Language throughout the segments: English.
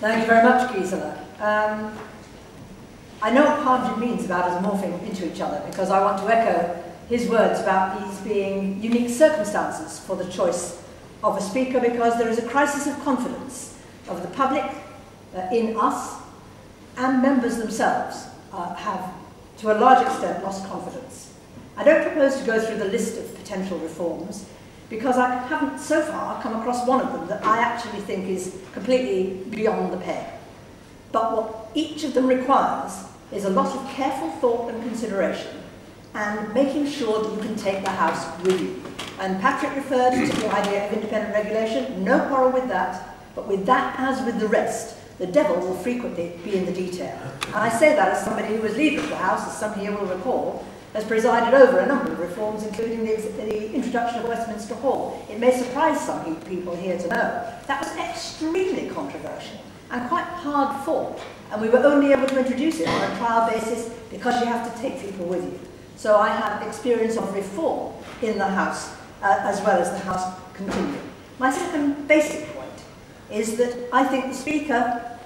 Thank you very much, Gisela. I know what Parmjin means about us morphing into each other, because I want to echo his words about these being unique circumstances for the choice of a speaker, because there is a crisis of confidence of the public in us, and members themselves have, to a large extent, lost confidence. I don't propose to go through the list of potential reforms, because I haven't so far come across one of them that I actually think is completely beyond the pale. But what each of them requires is a lot of careful thought and consideration, and making sure that you can take the House with you. And Patrick referred to the idea of independent regulation. No quarrel with that, but with that, as with the rest, the devil will frequently be in the detail. And I say that as somebody who was Leader of the House, as some here will recall, has presided over a number of reforms, including the introduction of Westminster Hall. It may surprise some people here to know that was extremely controversial and quite hard fought, and we were only able to introduce it on a trial basis because you have to take people with you. So I have experience of reform in the House, as well as the House continuum. My second basic point is that I think the Speaker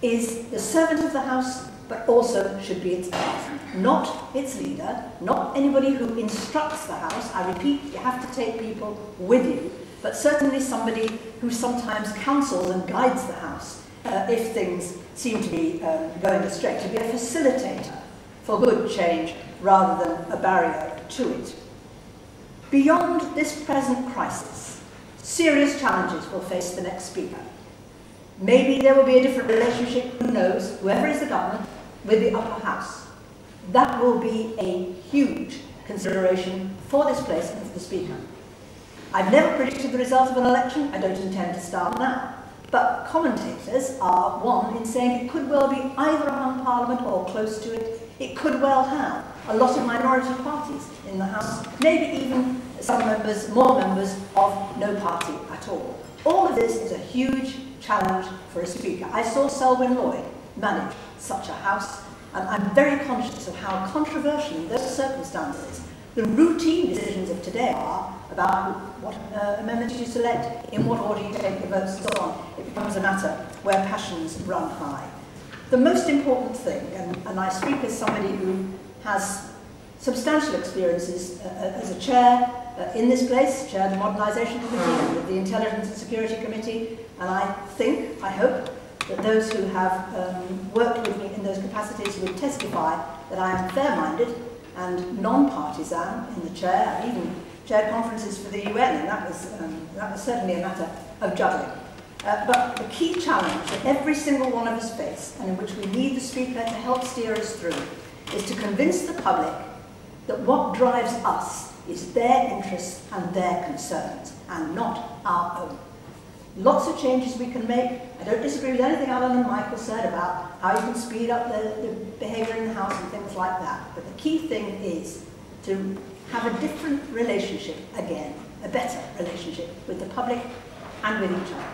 is the servant of the House, but also should be its boss, not its leader, not anybody who instructs the House. I repeat, you have to take people with you, but certainly somebody who sometimes counsels and guides the House if things seem to be going astray, to be a facilitator for good change rather than a barrier to it. Beyond this present crisis, serious challenges will face the next Speaker. Maybe there will be a different relationship, who knows, whoever is the government, with the upper house. That will be a huge consideration for this place and for the Speaker. I've never predicted the result of an election. I don't intend to start now. But commentators are one in saying it could well be either a hung parliament or close to it. It could well have a lot of minority parties in the House, maybe even some members, more members of no party at all. All of this is a huge challenge for a Speaker. I saw Selwyn Lloyd manage such a House, and I'm very conscious of how controversial in those circumstances the routine decisions of today are about what amendments you select, in what order you take the votes, and so on. It becomes a matter where passions run high. The most important thing, and I speak as somebody who has substantial experiences as a chair in this place, chair of the Modernisation Committee, with the Intelligence and Security Committee, and I think, I hope, that those who have worked with me in those capacities would testify that I am fair-minded and non-partisan in the chair. I even chaired conferences for the UN, and that was certainly a matter of juggling. But the key challenge that every single one of us face, and in which we need the Speaker to help steer us through, is to convince the public that what drives us is their interests and their concerns, and not our own. Lots of changes we can make. I don't disagree with anything Alan and Michael said about how you can speed up the behaviour in the House and things like that. But the key thing is to have a different relationship again, a better relationship with the public and with each other.